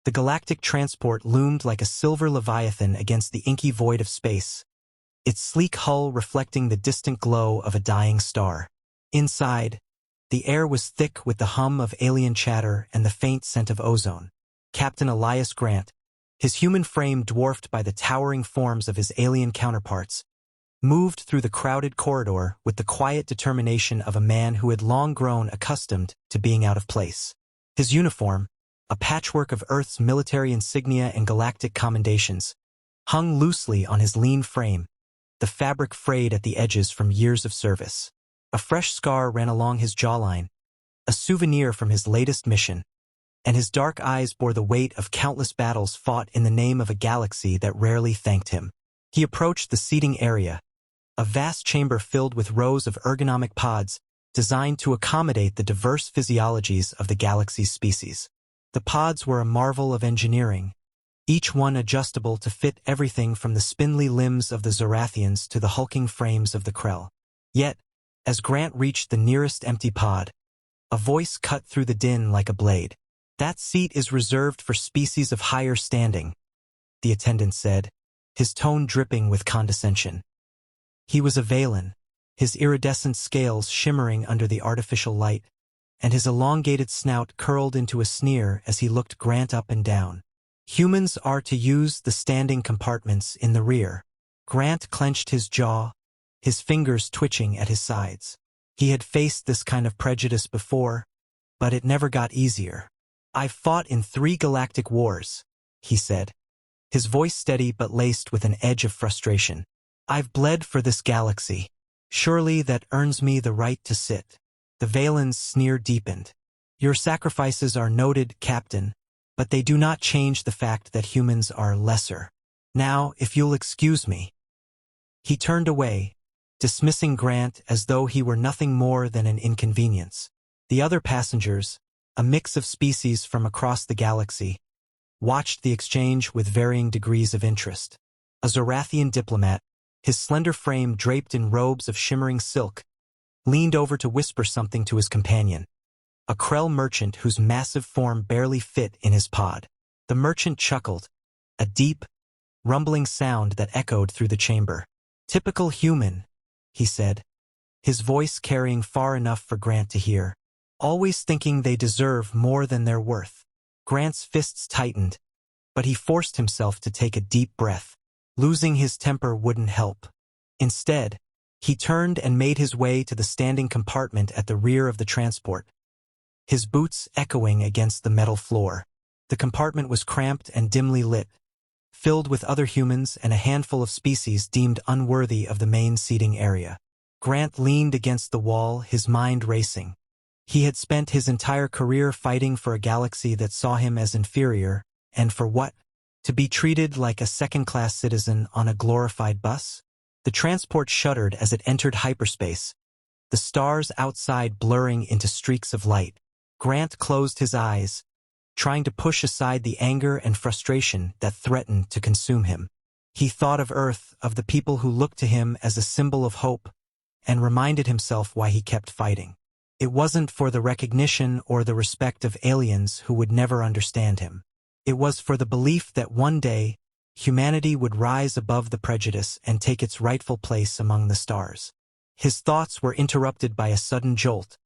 The galactic transport loomed like a silver leviathan against the inky void of space, its sleek hull reflecting the distant glow of a dying star. Inside, the air was thick with the hum of alien chatter and the faint scent of ozone. Captain Elias Grant, his human frame dwarfed by the towering forms of his alien counterparts, moved through the crowded corridor with the quiet determination of a man who had long grown accustomed to being out of place. His uniform, a patchwork of Earth's military insignia and galactic commendations, hung loosely on his lean frame, the fabric frayed at the edges from years of service. A fresh scar ran along his jawline, a souvenir from his latest mission, and his dark eyes bore the weight of countless battles fought in the name of a galaxy that rarely thanked him. He approached the seating area, a vast chamber filled with rows of ergonomic pods designed to accommodate the diverse physiologies of the galaxy's species. The pods were a marvel of engineering, each one adjustable to fit everything from the spindly limbs of the Zorathians to the hulking frames of the Krell. Yet, as Grant reached the nearest empty pod, a voice cut through the din like a blade. "That seat is reserved for species of higher standing," the attendant said, his tone dripping with condescension. He was a Valen, his iridescent scales shimmering under the artificial light, and his elongated snout curled into a sneer as he looked Grant up and down. "Humans are to use the standing compartments in the rear." Grant clenched his jaw, his fingers twitching at his sides. He had faced this kind of prejudice before, but it never got easier. "I've fought in 3 galactic wars," he said, his voice steady but laced with an edge of frustration. "I've bled for this galaxy. Surely that earns me the right to sit." The Valen's sneer deepened. "Your sacrifices are noted, Captain, but they do not change the fact that humans are lesser. Now, if you'll excuse me." He turned away, dismissing Grant as though he were nothing more than an inconvenience. The other passengers, a mix of species from across the galaxy, watched the exchange with varying degrees of interest. A Zorathian diplomat, his slender frame draped in robes of shimmering silk, leaned over to whisper something to his companion, a Krell merchant whose massive form barely fit in his pod. The merchant chuckled, a deep, rumbling sound that echoed through the chamber. "Typical human," he said, his voice carrying far enough for Grant to hear. "Always thinking they deserve more than they're worth." Grant's fists tightened, but he forced himself to take a deep breath. Losing his temper wouldn't help. Instead, he turned and made his way to the standing compartment at the rear of the transport, his boots echoing against the metal floor. The compartment was cramped and dimly lit, filled with other humans and a handful of species deemed unworthy of the main seating area. Grant leaned against the wall, his mind racing. He had spent his entire career fighting for a galaxy that saw him as inferior, and for what? To be treated like a second-class citizen on a glorified bus? The transport shuddered as it entered hyperspace, the stars outside blurring into streaks of light. Grant closed his eyes, trying to push aside the anger and frustration that threatened to consume him. He thought of Earth, of the people who looked to him as a symbol of hope, and reminded himself why he kept fighting. It wasn't for the recognition or the respect of aliens who would never understand him. It was for the belief that one day, humanity would rise above the prejudice and take its rightful place among the stars. His thoughts were interrupted by a sudden jolt,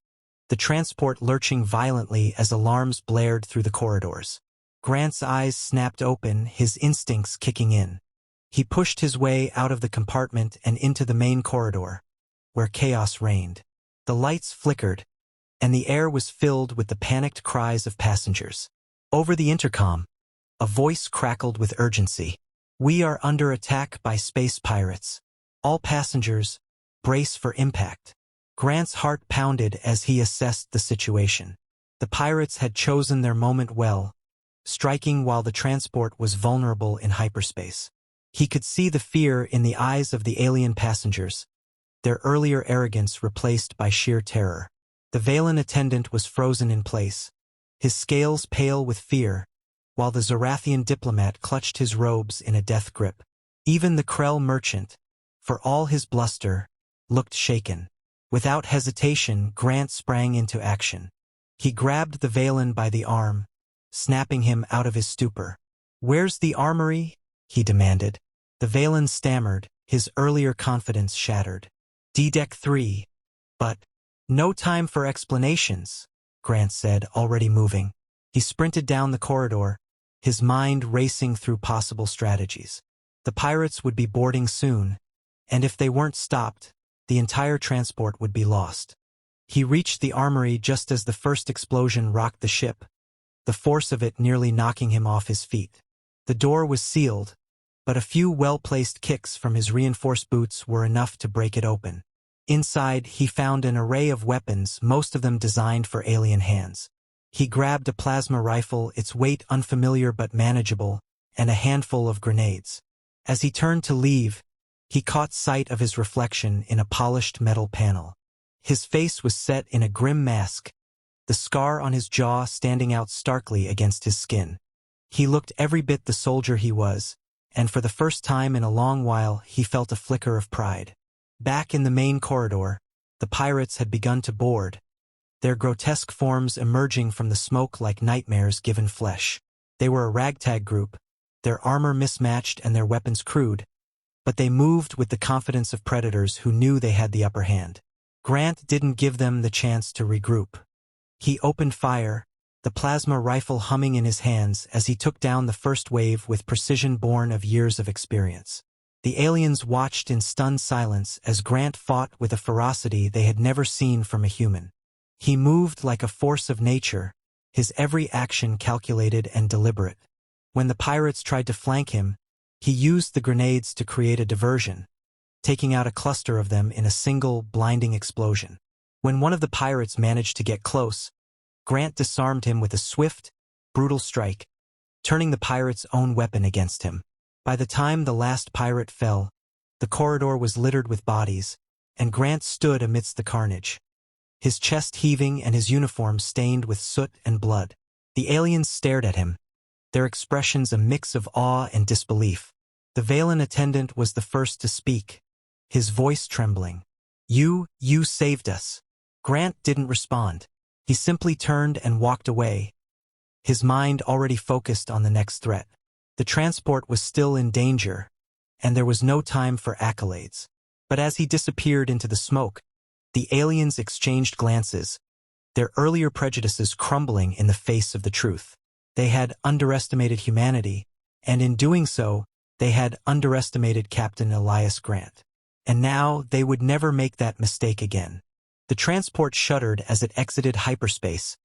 the transport lurching violently as alarms blared through the corridors. Grant's eyes snapped open, his instincts kicking in. He pushed his way out of the compartment and into the main corridor, where chaos reigned. The lights flickered, and the air was filled with the panicked cries of passengers. Over the intercom, a voice crackled with urgency. "We are under attack by space pirates. All passengers, brace for impact." Grant's heart pounded as he assessed the situation. The pirates had chosen their moment well, striking while the transport was vulnerable in hyperspace. He could see the fear in the eyes of the alien passengers, their earlier arrogance replaced by sheer terror. The Valen attendant was frozen in place, his scales pale with fear, while the Zorathian diplomat clutched his robes in a death grip. Even the Krell merchant, for all his bluster, looked shaken. Without hesitation, Grant sprang into action. He grabbed the Valen by the arm, snapping him out of his stupor. "Where's the armory?" he demanded. The Valen stammered, his earlier confidence shattered. "D-Deck 3. But no time for explanations," Grant said, already moving. He sprinted down the corridor, his mind racing through possible strategies. The pirates would be boarding soon, and if they weren't stopped, the entire transport would be lost. He reached the armory just as the first explosion rocked the ship, the force of it nearly knocking him off his feet. The door was sealed, but a few well-placed kicks from his reinforced boots were enough to break it open. Inside, he found an array of weapons, most of them designed for alien hands. He grabbed a plasma rifle, its weight unfamiliar but manageable, and a handful of grenades. As he turned to leave, he caught sight of his reflection in a polished metal panel. His face was set in a grim mask, the scar on his jaw standing out starkly against his skin. He looked every bit the soldier he was, and for the first time in a long while he felt a flicker of pride. Back in the main corridor, the pirates had begun to board, their grotesque forms emerging from the smoke like nightmares given flesh. They were a ragtag group, their armor mismatched and their weapons crude, but they moved with the confidence of predators who knew they had the upper hand. Grant didn't give them the chance to regroup. He opened fire, the plasma rifle humming in his hands as he took down the first wave with precision born of years of experience. The aliens watched in stunned silence as Grant fought with a ferocity they had never seen from a human. He moved like a force of nature, his every action calculated and deliberate. When the pirates tried to flank him, he used the grenades to create a diversion, taking out a cluster of them in a single, blinding explosion. When one of the pirates managed to get close, Grant disarmed him with a swift, brutal strike, turning the pirate's own weapon against him. By the time the last pirate fell, the corridor was littered with bodies, and Grant stood amidst the carnage, his chest heaving and his uniform stained with soot and blood. The aliens stared at him, their expressions a mix of awe and disbelief. The Valen attendant was the first to speak, his voice trembling. You saved us." Grant didn't respond. He simply turned and walked away, his mind already focused on the next threat. The transport was still in danger, and there was no time for accolades. But as he disappeared into the smoke, the aliens exchanged glances, their earlier prejudices crumbling in the face of the truth. They had underestimated humanity, and in doing so, they had underestimated Captain Elias Grant. And now they would never make that mistake again. The transport shuddered as it exited hyperspace,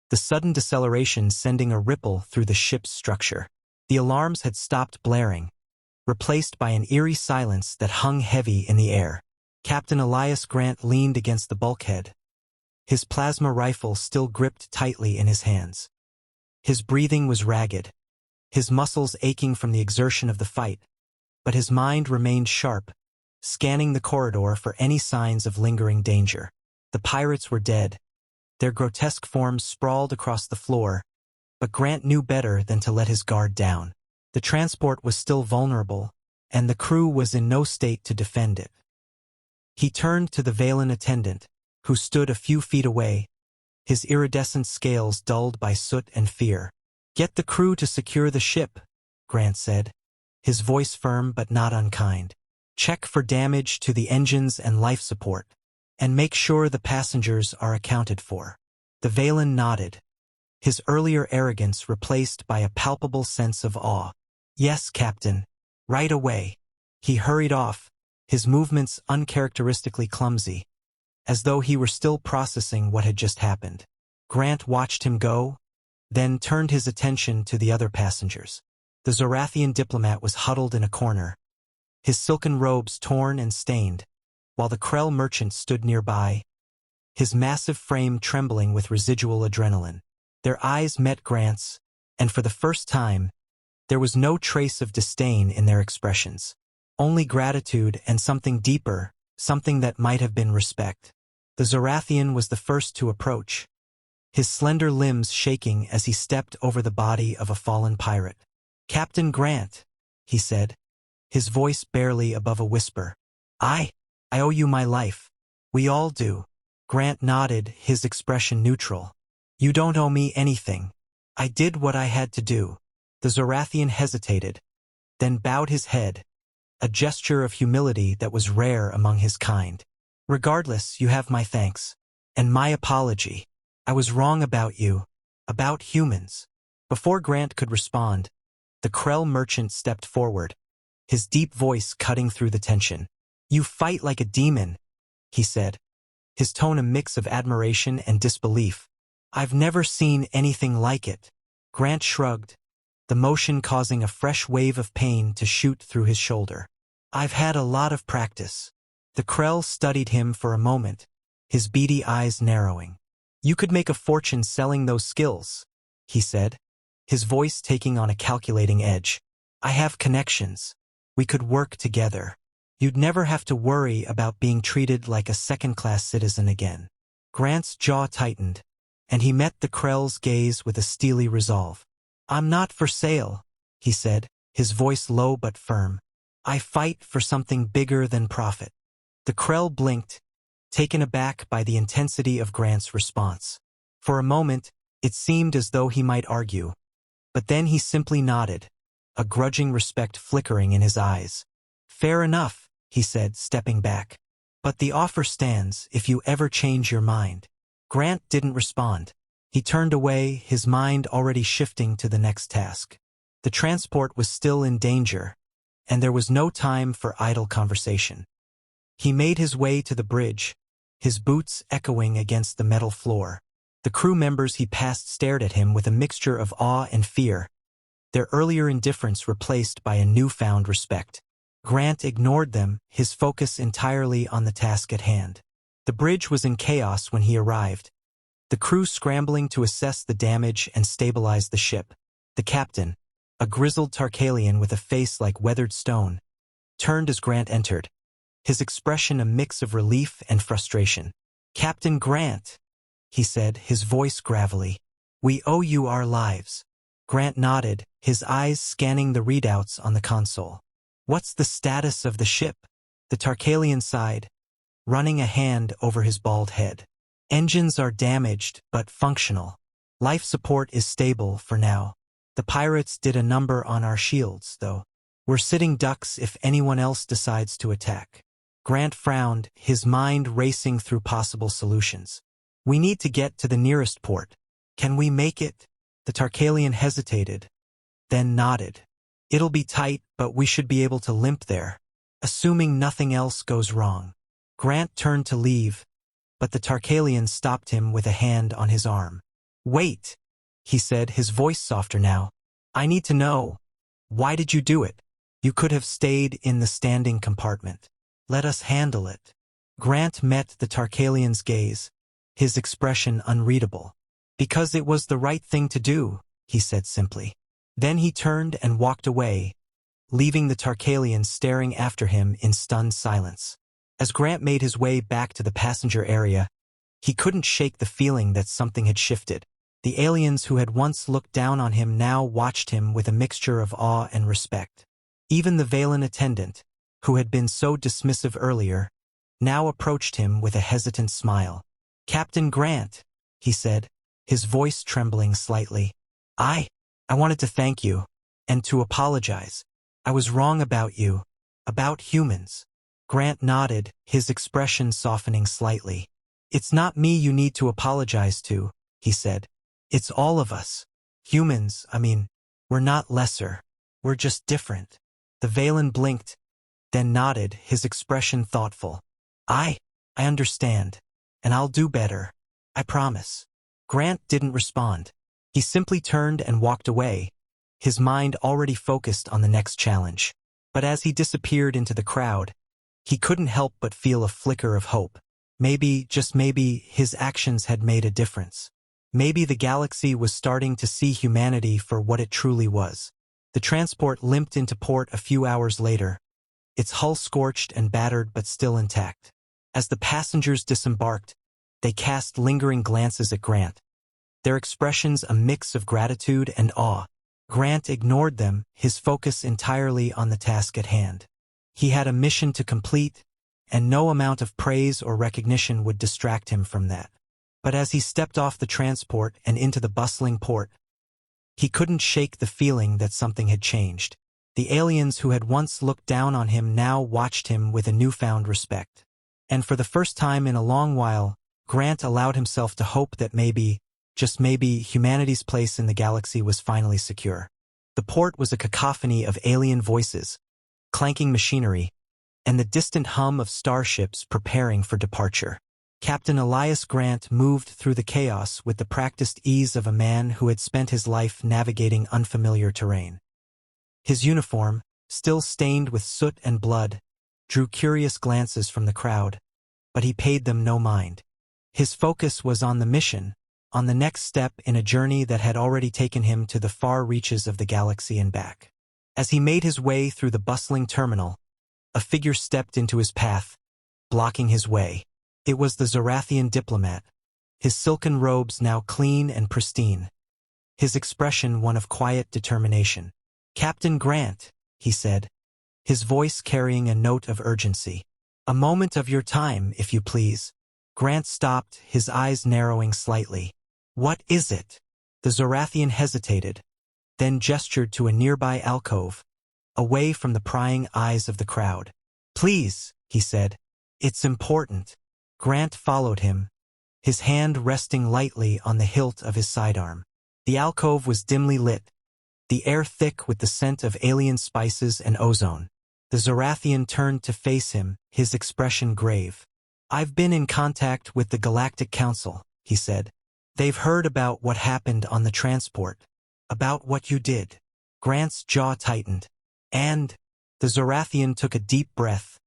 the sudden deceleration sending a ripple through the ship's structure. The alarms had stopped blaring, replaced by an eerie silence that hung heavy in the air. Captain Elias Grant leaned against the bulkhead, his plasma rifle still gripped tightly in his hands. His breathing was ragged, his muscles aching from the exertion of the fight, but his mind remained sharp, scanning the corridor for any signs of lingering danger. The pirates were dead, their grotesque forms sprawled across the floor, but Grant knew better than to let his guard down. The transport was still vulnerable, and the crew was in no state to defend it. He turned to the Valen attendant, who stood a few feet away, his iridescent scales dulled by soot and fear. "Get the crew to secure the ship," Grant said, his voice firm but not unkind. "Check for damage to the engines and life support, and make sure the passengers are accounted for." The Valen nodded, his earlier arrogance replaced by a palpable sense of awe. "Yes, Captain. Right away." He hurried off, his movements uncharacteristically clumsy, as though he were still processing what had just happened. Grant watched him go, then turned his attention to the other passengers. The Zorathian diplomat was huddled in a corner, his silken robes torn and stained, while the Krell merchant stood nearby, his massive frame trembling with residual adrenaline. Their eyes met Grant's, and for the first time, there was no trace of disdain in their expressions. Only gratitude and something deeper, something that might have been respect. The Zorathian was the first to approach, his slender limbs shaking as he stepped over the body of a fallen pirate. "Captain Grant," he said, his voice barely above a whisper. I owe you my life. We all do." Grant nodded, his expression neutral. "You don't owe me anything. I did what I had to do. The Zorathian hesitated, then bowed his head, a gesture of humility that was rare among his kind. Regardless, you have my thanks. And my apology. I was wrong about you. About humans. Before Grant could respond, the Krell merchant stepped forward, his deep voice cutting through the tension. You fight like a demon, he said, his tone a mix of admiration and disbelief. I've never seen anything like it. Grant shrugged, the motion causing a fresh wave of pain to shoot through his shoulder. I've had a lot of practice. The Krell studied him for a moment, his beady eyes narrowing. You could make a fortune selling those skills, he said, his voice taking on a calculating edge. I have connections. We could work together. You'd never have to worry about being treated like a second-class citizen again. Grant's jaw tightened, and he met the Krell's gaze with a steely resolve. I'm not for sale, he said, his voice low but firm. I fight for something bigger than profit. The Krell blinked, taken aback by the intensity of Grant's response. For a moment, it seemed as though he might argue, but then he simply nodded, a grudging respect flickering in his eyes. Fair enough, he said, stepping back. But the offer stands if you ever change your mind. Grant didn't respond. He turned away, his mind already shifting to the next task. The transport was still in danger, and there was no time for idle conversation. He made his way to the bridge, his boots echoing against the metal floor. The crew members he passed stared at him with a mixture of awe and fear, their earlier indifference replaced by a newfound respect. Grant ignored them, his focus entirely on the task at hand. The bridge was in chaos when he arrived, the crew scrambling to assess the damage and stabilize the ship. The captain, a grizzled Tarkalian with a face like weathered stone, turned as Grant entered, his expression a mix of relief and frustration. Captain Grant, he said, his voice gravelly. We owe you our lives. Grant nodded, his eyes scanning the readouts on the console. What's the status of the ship? The Tarkalian sighed, running a hand over his bald head. Engines are damaged, but functional. Life support is stable for now. The pirates did a number on our shields, though. We're sitting ducks if anyone else decides to attack. Grant frowned, his mind racing through possible solutions. We need to get to the nearest port. Can we make it? The Tarkalian hesitated, then nodded. It'll be tight, but we should be able to limp there, assuming nothing else goes wrong. Grant turned to leave, but the Tarkalian stopped him with a hand on his arm. Wait, he said, his voice softer now. I need to know. Why did you do it? You could have stayed in the standing compartment. Let us handle it. Grant met the Tarkalian's gaze, his expression unreadable. Because it was the right thing to do, he said simply. Then he turned and walked away, leaving the Tarkalian staring after him in stunned silence. As Grant made his way back to the passenger area, he couldn't shake the feeling that something had shifted. The aliens who had once looked down on him now watched him with a mixture of awe and respect. Even the Valen attendant, who had been so dismissive earlier, now approached him with a hesitant smile. Captain Grant, he said, his voice trembling slightly. I wanted to thank you, and to apologize. I was wrong about you, about humans. Grant nodded, his expression softening slightly. It's not me you need to apologize to, he said. It's all of us. Humans, we're not lesser. We're just different. The Valen blinked, then nodded, his expression thoughtful. I understand, and I'll do better. I promise. Grant didn't respond. He simply turned and walked away, his mind already focused on the next challenge. But as he disappeared into the crowd, he couldn't help but feel a flicker of hope. Maybe, just maybe, his actions had made a difference. Maybe the galaxy was starting to see humanity for what it truly was. The transport limped into port a few hours later, its hull scorched and battered but still intact. As the passengers disembarked, they cast lingering glances at Grant, their expressions a mix of gratitude and awe. Grant ignored them, his focus entirely on the task at hand. He had a mission to complete, and no amount of praise or recognition would distract him from that. But as he stepped off the transport and into the bustling port, He couldn't shake the feeling that something had changed. The aliens who had once looked down on him now watched him with a newfound respect. And for the first time in a long while, Grant allowed himself to hope that maybe, just maybe, humanity's place in the galaxy was finally secure. The port was a cacophony of alien voices, clanking machinery, and the distant hum of starships preparing for departure. Captain Elias Grant moved through the chaos with the practiced ease of a man who had spent his life navigating unfamiliar terrain. His uniform, still stained with soot and blood, drew curious glances from the crowd, but he paid them no mind. His focus was on the mission, on the next step in a journey that had already taken him to the far reaches of the galaxy and back. As he made his way through the bustling terminal, a figure stepped into his path, blocking his way. It was the Zorathian diplomat, his silken robes now clean and pristine, his expression one of quiet determination. "Captain Grant," he said, his voice carrying a note of urgency. "A moment of your time, if you please." Grant stopped, his eyes narrowing slightly. "What is it?" The Zorathian hesitated, then gestured to a nearby alcove, away from the prying eyes of the crowd. "Please," he said, "it's important." Grant followed him, his hand resting lightly on the hilt of his sidearm. The alcove was dimly lit, the air thick with the scent of alien spices and ozone. The Zorathian turned to face him, his expression grave. "I've been in contact with the Galactic Council," he said. "They've heard about what happened on the transport, about what you did." Grant's jaw tightened. "And?" The Zorathian took a deep breath,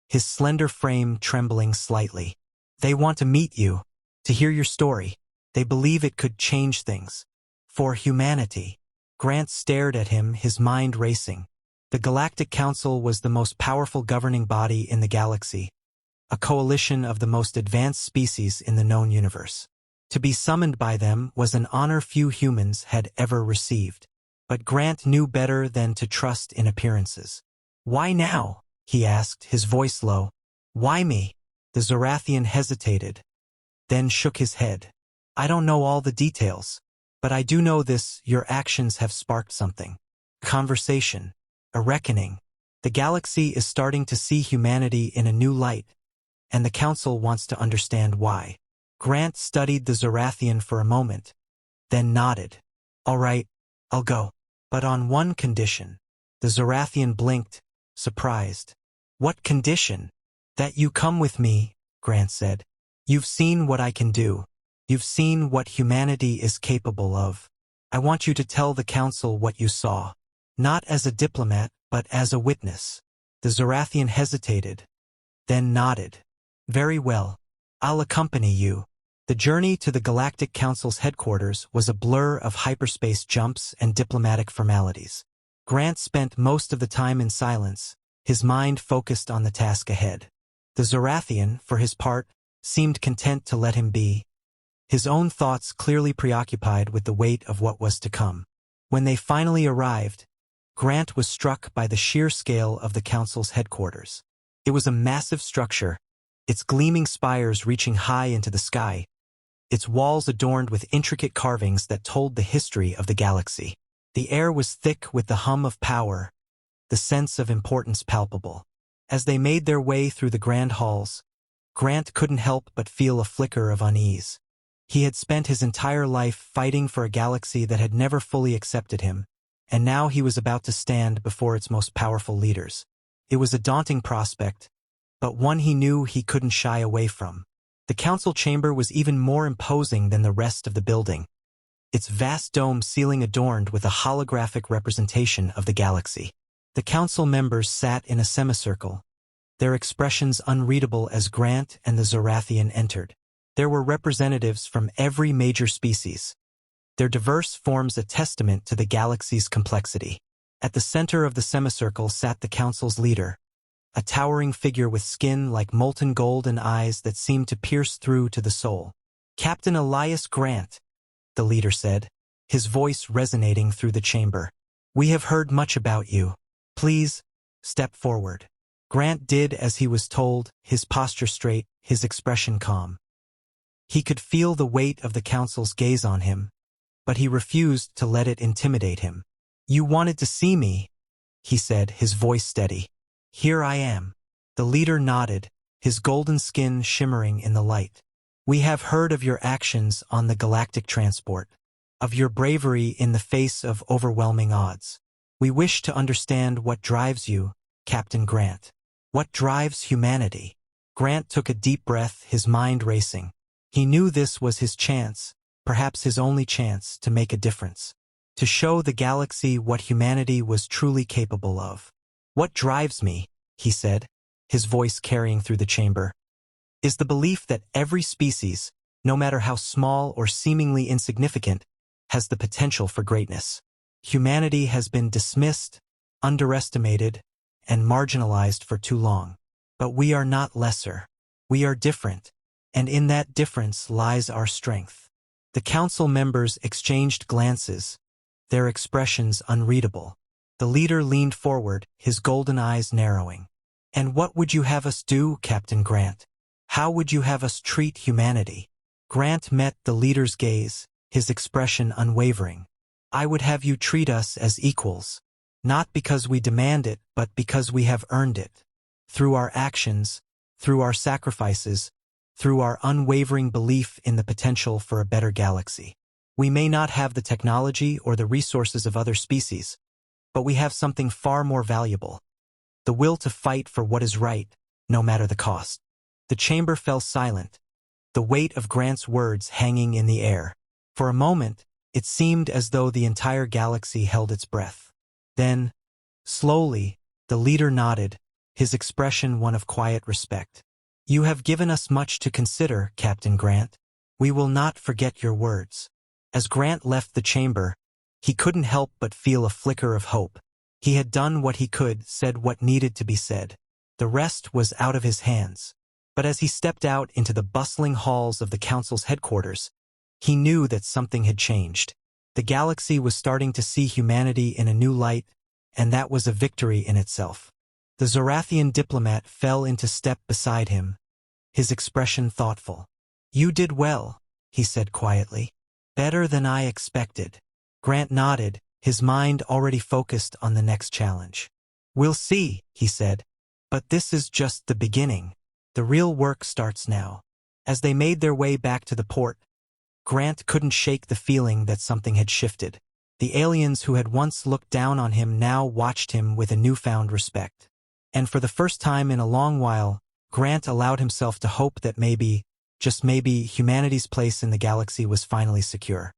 his slender frame trembling slightly. "They want to meet you, to hear your story. They believe it could change things. For humanity." Grant stared at him, his mind racing. The Galactic Council was the most powerful governing body in the galaxy, a coalition of the most advanced species in the known universe. To be summoned by them was an honor few humans had ever received. But Grant knew better than to trust in appearances. "Why now?" he asked, his voice low. "Why me?" The Zorathian hesitated, then shook his head. "I don't know all the details, but I do know this: your actions have sparked something. Conversation. A reckoning. The galaxy is starting to see humanity in a new light, and the Council wants to understand why." Grant studied the Zorathian for a moment, then nodded. "All right, I'll go. But on one condition." The Zorathian blinked, surprised. "What condition?" "That you come with me," Grant said. "You've seen what I can do. You've seen what humanity is capable of. I want you to tell the Council what you saw. Not as a diplomat, but as a witness." The Zorathian hesitated, then nodded. "Very well. I'll accompany you." The journey to the Galactic Council's headquarters was a blur of hyperspace jumps and diplomatic formalities. Grant spent most of the time in silence, his mind focused on the task ahead. The Zorathian, for his part, seemed content to let him be, his own thoughts clearly preoccupied with the weight of what was to come. When they finally arrived, Grant was struck by the sheer scale of the Council's headquarters. It was a massive structure, its gleaming spires reaching high into the sky, its walls adorned with intricate carvings that told the history of the galaxy. The air was thick with the hum of power, the sense of importance palpable. As they made their way through the grand halls, Grant couldn't help but feel a flicker of unease. He had spent his entire life fighting for a galaxy that had never fully accepted him, and now he was about to stand before its most powerful leaders. It was a daunting prospect, but one he knew he couldn't shy away from. The council chamber was even more imposing than the rest of the building, its vast dome ceiling adorned with a holographic representation of the galaxy. The council members sat in a semicircle, their expressions unreadable as Grant and the Zorathian entered. There were representatives from every major species. Their diverse forms a testament to the galaxy's complexity. At the center of the semicircle sat the council's leader, a towering figure with skin like molten gold and eyes that seemed to pierce through to the soul. "Captain Elias Grant," the leader said, his voice resonating through the chamber. "We have heard much about you. Please, step forward." Grant did as he was told, his posture straight, his expression calm. He could feel the weight of the council's gaze on him, but he refused to let it intimidate him. "You wanted to see me," he said, his voice steady. "Here I am." The leader nodded, his golden skin shimmering in the light. "We have heard of your actions on the galactic transport, of your bravery in the face of overwhelming odds. We wish to understand what drives you, Captain Grant. What drives humanity?" Grant took a deep breath, his mind racing. He knew this was his chance, perhaps his only chance, to make a difference, to show the galaxy what humanity was truly capable of. "What drives me," he said, his voice carrying through the chamber, "is the belief that every species, no matter how small or seemingly insignificant, has the potential for greatness. Humanity has been dismissed, underestimated, and marginalized for too long. But we are not lesser. We are different, and in that difference lies our strength." The council members exchanged glances, their expressions unreadable. The leader leaned forward, his golden eyes narrowing. "And what would you have us do, Captain Grant? How would you have us treat humanity?" Grant met the leader's gaze, his expression unwavering. "I would have you treat us as equals, not because we demand it, but because we have earned it. Through our actions, through our sacrifices, through our unwavering belief in the potential for a better galaxy. We may not have the technology or the resources of other species, but we have something far more valuable: the will to fight for what is right, no matter the cost." The chamber fell silent, the weight of Grant's words hanging in the air. For a moment, it seemed as though the entire galaxy held its breath. Then, slowly, the leader nodded, his expression one of quiet respect. "You have given us much to consider, Captain Grant. We will not forget your words." As Grant left the chamber, he couldn't help but feel a flicker of hope. He had done what he could, said what needed to be said. The rest was out of his hands. But as he stepped out into the bustling halls of the council's headquarters, he knew that something had changed. The galaxy was starting to see humanity in a new light, and that was a victory in itself. The Zorathian diplomat fell into step beside him, his expression thoughtful. "You did well," he said quietly. "Better than I expected." Grant nodded, his mind already focused on the next challenge. "We'll see," he said. "But this is just the beginning. The real work starts now." As they made their way back to the port, Grant couldn't shake the feeling that something had shifted. The aliens who had once looked down on him now watched him with a newfound respect. And for the first time in a long while, Grant allowed himself to hope that maybe, just maybe, humanity's place in the galaxy was finally secure.